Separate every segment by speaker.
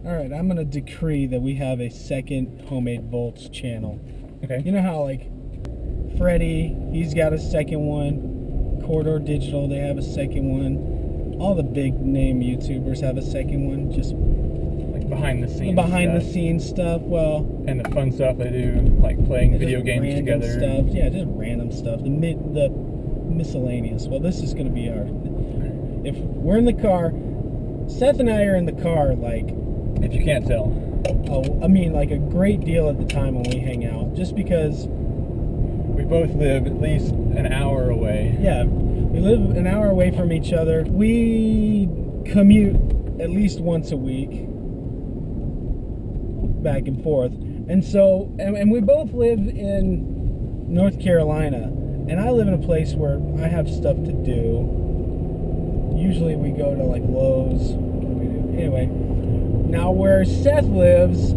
Speaker 1: Alright, I'm going to decree that we have a second Homemade Bolts channel.
Speaker 2: Okay.
Speaker 1: You know how, like, Freddie, he's got a second one. Corridor Digital, they have a second one. All the big name YouTubers have a second one. Just
Speaker 2: like behind the scenes.
Speaker 1: The scenes stuff. Well,
Speaker 2: and the fun stuff they do, like playing video games together.
Speaker 1: Stuff. Yeah, just random stuff. The miscellaneous. Well, this is going to be our. If we're in the car, Seth and I are in the car, like.
Speaker 2: If you can't tell.
Speaker 1: Oh, I mean, like a great deal at the time when we hang out, just because.
Speaker 2: We both live at least an hour away.
Speaker 1: Yeah, we live an hour away from each other. We commute at least once a week, back and forth. And so, and we both live in North Carolina, and I live in a place where I have stuff to do. Usually we go to like Lowe's. Anyway, now where Seth lives,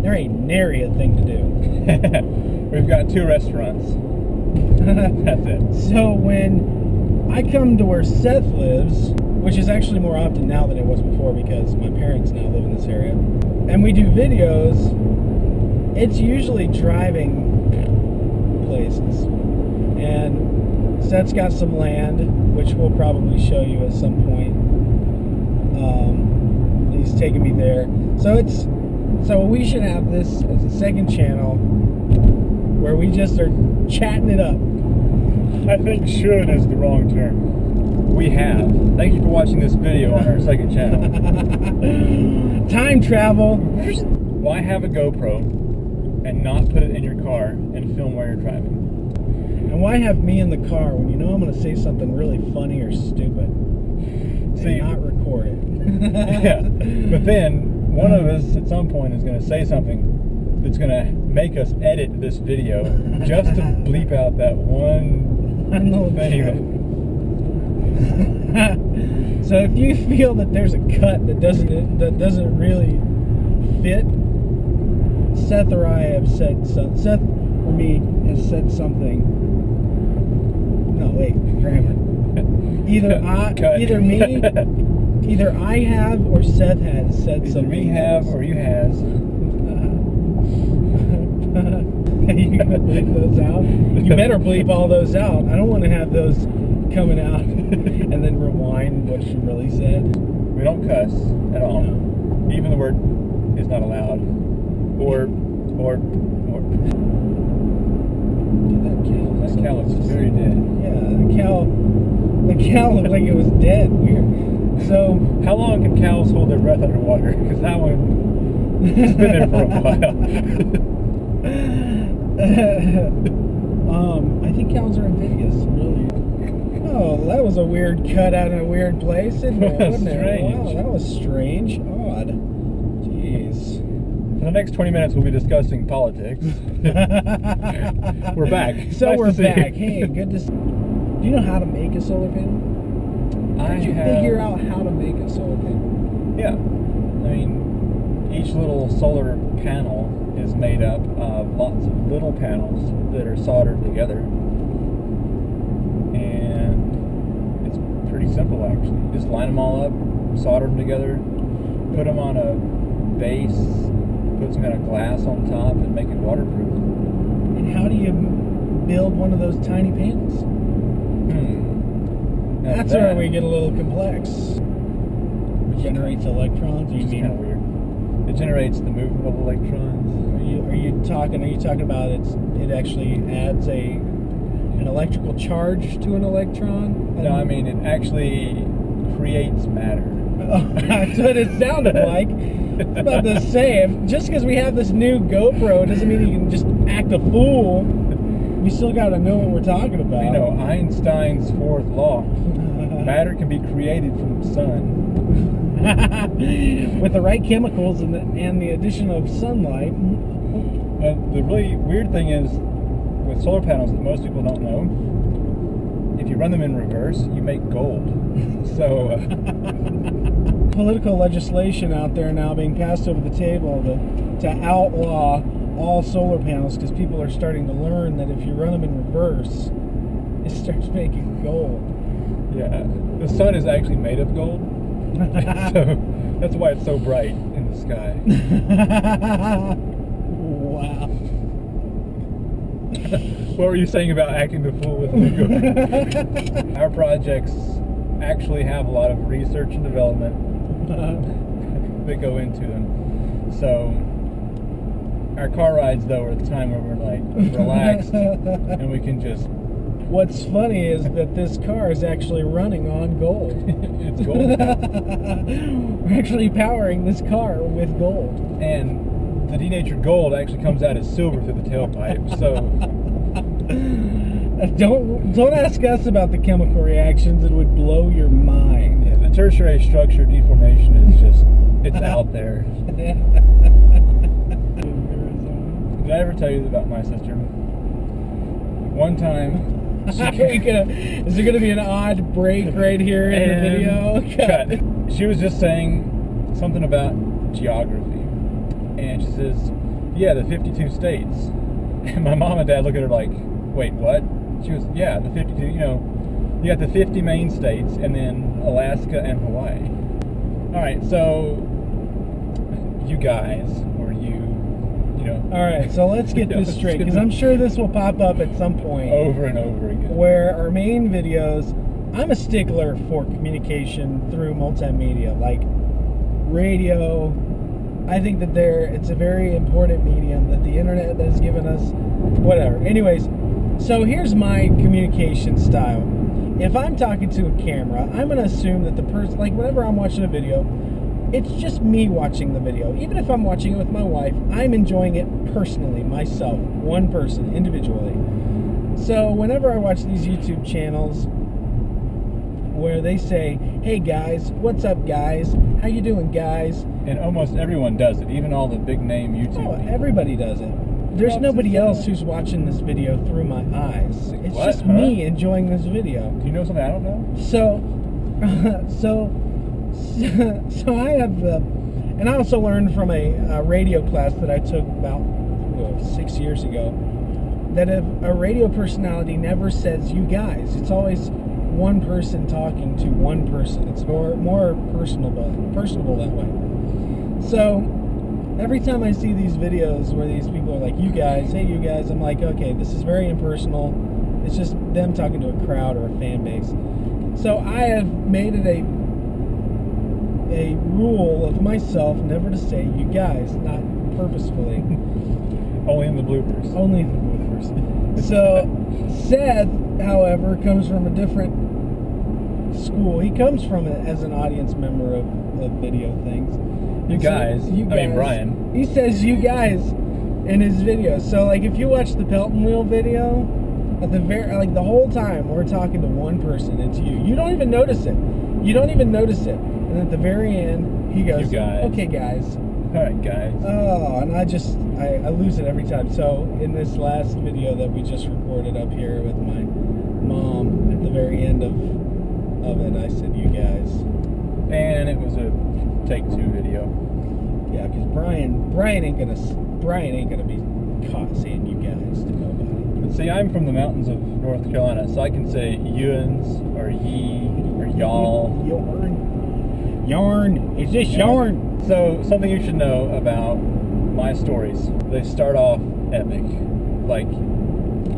Speaker 1: there ain't nary a thing to do.
Speaker 2: We've got 2 restaurants. That's it.
Speaker 1: So when I come to where Seth lives, which is actually more often now than it was before because my parents now live in this area, and we do videos, it's usually driving places. And Seth's got some land, which we'll probably show you at some point. He's taking me there. So we should have this as a second channel where we just are chatting it up.
Speaker 2: I think should is the wrong term. We have. Thank you for watching this video on our second channel.
Speaker 1: Time travel.
Speaker 2: Why have a GoPro and not put it in your car and film while you're driving?
Speaker 1: And why have me in the car when you know I'm going to say something really funny or stupid?
Speaker 2: See,
Speaker 1: and not record it.
Speaker 2: Yeah, but then one of us at some point is going to say something that's going to make us edit this video just to bleep out that one little thing.
Speaker 1: So if you feel that there's a cut that doesn't really fit, Seth or I have said something. Seth or me has said something. No, wait, grammar. Either I have or Seth has said
Speaker 2: Either
Speaker 1: something.
Speaker 2: we have or you has.
Speaker 1: You gonna bleep those out? You better bleep all those out. I don't want to have those coming out and then rewind what she really said.
Speaker 2: We don't cuss at all.
Speaker 1: No.
Speaker 2: Even the word is not allowed. Or. That cow looks very dead.
Speaker 1: Yeah, the cow looked like it was dead. Weird. So,
Speaker 2: how long can cows hold their breath underwater? Because that one has been there for a while.
Speaker 1: I think cows are amphibious, really. Oh, that was a weird cut out in a weird place, isn't it? Wasn't it? Wow, that was strange. Odd. Jeez.
Speaker 2: For the next 20 minutes, we'll be discussing politics. We're back.
Speaker 1: So we're back. Hey, good to see. Do you know how to make a solar panel? How did you figure out how to make a solar panel?
Speaker 2: Yeah. I mean, each little solar panel is made up of lots of little panels that are soldered together. And it's pretty simple, actually. Just line them all up, solder them together, put them on a base, put some kind of glass on top, and make it waterproof.
Speaker 1: And how do you build one of those tiny panels? That's where we get a little complex. It generates electrons.
Speaker 2: Which is kind of weird. It generates the movement of electrons.
Speaker 1: Are you talking about it actually adds an electrical charge to an electron?
Speaker 2: No, I mean it actually creates matter.
Speaker 1: That's what it sounded like. I was about to say, just because we have this new GoPro doesn't mean you can just act a fool. You still got to know what we're talking about.
Speaker 2: You know, Einstein's fourth law. Matter can be created from the sun.
Speaker 1: With the right chemicals and the addition of sunlight.
Speaker 2: The really weird thing is, with solar panels that most people don't know, if you run them in reverse, you make gold. So...
Speaker 1: political legislation out there now being passed over the table to outlaw all solar panels because people are starting to learn that if you run them in reverse, it starts making gold.
Speaker 2: Yeah, the sun is actually made of gold. So that's why it's so bright in the sky.
Speaker 1: Wow.
Speaker 2: What were you saying about acting the fool with New York? Our projects actually have a lot of research and development that go into them. So our car rides, though, are the time where we're like relaxed and we can just...
Speaker 1: What's funny is that this car is actually running on gold.
Speaker 2: It's gold now.
Speaker 1: We're actually powering this car with gold.
Speaker 2: And the denatured gold actually comes out as silver through the tailpipe, so...
Speaker 1: Don't ask us about the chemical reactions. It would blow your mind.
Speaker 2: Yeah, the tertiary structure deformation is just... it's out there. Did I ever tell you about my sister? One time...
Speaker 1: Is there gonna be an odd break right here in the video?
Speaker 2: Cut. She was just saying something about geography, and she says, "Yeah, the 52 states." And my mom and dad look at her like, "Wait, what?" She goes, "Yeah, the 52. You know, you got the 50 main states, and then Alaska and Hawaii." All right, so you guys, or you know.
Speaker 1: All right, so let's get this straight, because I'm sure this will pop up at some point.
Speaker 2: Over and over again.
Speaker 1: Where our main videos, I'm a stickler for communication through multimedia, like radio. I think that it's a very important medium that the internet has given us, whatever. Anyways, so here's my communication style. If I'm talking to a camera, I'm going to assume that the person, like whenever I'm watching a video, it's just me watching the video. Even if I'm watching it with my wife, I'm enjoying it personally, myself, one person, individually. So whenever I watch these YouTube channels where they say, "Hey guys, what's up guys? How you doing guys?"
Speaker 2: And almost everyone does it, even all the big name YouTube people.
Speaker 1: Everybody does it. There's nobody else who's watching this video through my eyes. It's just me enjoying this video.
Speaker 2: Do you know something I don't know?
Speaker 1: So I have, and I also learned from a radio class that I took about 6 years ago, that if a radio personality never says "you guys," it's always one person talking to one person. It's more personable that way. So every time I see these videos where these people are like, "You guys, hey you guys," I'm like, okay, this is very impersonal. It's just them talking to a crowd or a fan base. So I have made it a rule of myself never to say "you guys," not purposefully.
Speaker 2: Only in the bloopers.
Speaker 1: Only in the bloopers. So Seth, however, comes from a different school. He comes from it as an audience member of video things.
Speaker 2: You guys. I mean Brian.
Speaker 1: He says "you guys" in his videos. So like if you watch the Pelton Wheel video, at the the whole time we're talking to one person. It's you. You don't even notice it. And at the very end, he goes,
Speaker 2: "You guys.
Speaker 1: Okay, guys."
Speaker 2: All right, guys.
Speaker 1: Oh, and I lose it every time. So in this last video that we just recorded up here with my mom, at the very end of it, I said "you guys,"
Speaker 2: and it was a take 2 video.
Speaker 1: Yeah, because Brian ain't gonna be caught saying "you guys" to nobody.
Speaker 2: But see, I'm from the mountains of North Carolina, so I can say "you'ns" or "ye" or "y'all."
Speaker 1: Yarn. Is this yarn?
Speaker 2: So, something you should know about my stories. They start off epic. Like,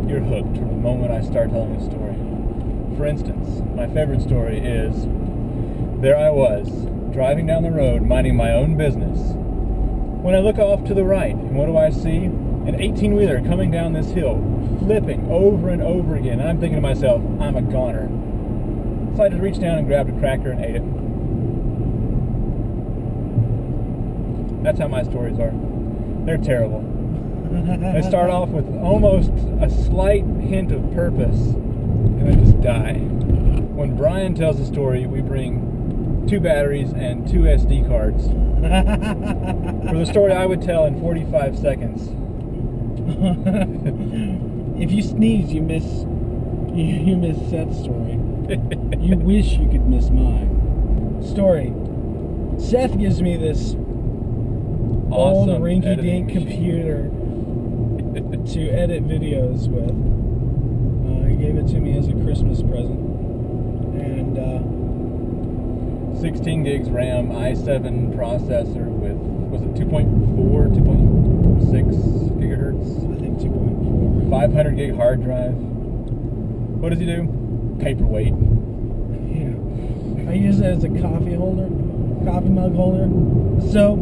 Speaker 2: you're hooked from the moment I start telling a story. For instance, my favorite story is, there I was, driving down the road, minding my own business. When I look off to the right, and what do I see? An 18-wheeler coming down this hill, flipping over and over again. And I'm thinking to myself, I'm a goner. So I just reached down and grabbed a cracker and ate it. That's how my stories are. They're terrible. They start off with almost a slight hint of purpose, and then just die. When Brian tells a story, we bring 2 batteries and 2 SD cards. For the story I would tell in 45 seconds.
Speaker 1: If you sneeze, you miss Seth's story. You wish you could miss mine. Story. Seth gives me this old rinky-dink computer to edit videos with. He gave it to me as a Christmas present. And
Speaker 2: 16 gigs RAM, i7 processor with, was it 2.4, 2.6 gigahertz?
Speaker 1: I think 2.4.
Speaker 2: 500 gig hard drive. What does he do? Paperweight.
Speaker 1: Yeah. I use it as a coffee mug holder. So,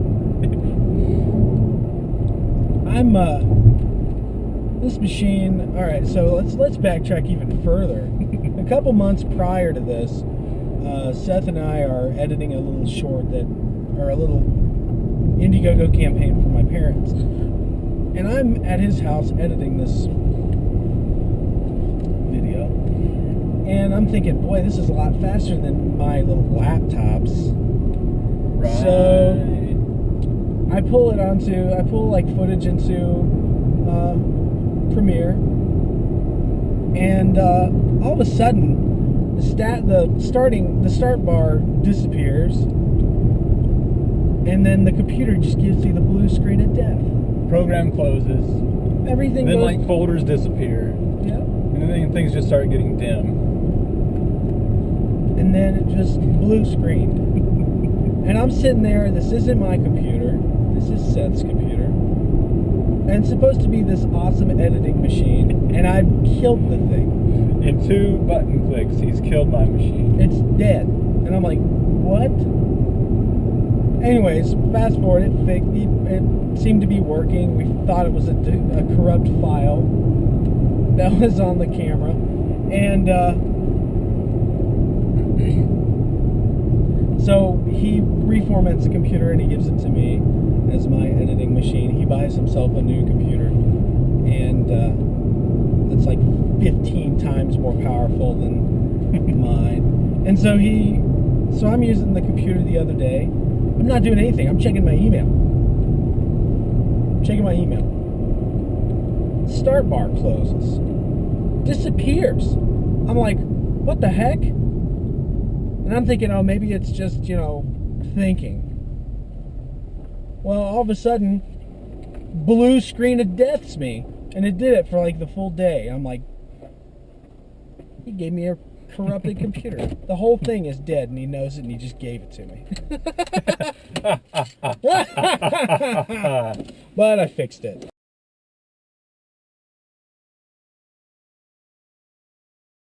Speaker 1: I'm, this machine, alright, so let's backtrack even further. A couple months prior to this, Seth and I are editing a little short a little Indiegogo campaign for my parents. And I'm at his house editing this video. And I'm thinking, boy, this is a lot faster than my little laptops.
Speaker 2: Right.
Speaker 1: So I pull like footage into Premiere. And all of a sudden, the start bar disappears, and then the computer just gives you the blue screen of death.
Speaker 2: Program closes.
Speaker 1: Everything
Speaker 2: then
Speaker 1: goes,
Speaker 2: like folders disappear.
Speaker 1: Yep.
Speaker 2: And then things just start getting dim.
Speaker 1: And then it just blue screened. And I'm sitting there, this isn't my computer, this is Seth's computer. And it's supposed to be this awesome editing machine, and I've killed the thing.
Speaker 2: In 2 button clicks, he's killed my machine.
Speaker 1: It's dead. And I'm like, what? Anyways, fast forward, it seemed to be working. We thought it was a corrupt file that was on the camera. And so he reformats the computer and he gives it to me as my editing machine. He buys himself a new computer, and it's like 15 times more powerful than mine. And so I'm using the computer the other day. I'm not doing anything. I'm checking my email. Start bar closes. Disappears. I'm like, what the heck? And I'm thinking, oh, maybe it's just, thinking. Well, all of a sudden, blue screen of deaths me. And it did it for like the full day. I'm like, he gave me a corrupted computer. The whole thing is dead, and he knows it, and he just gave it to me. But I fixed it.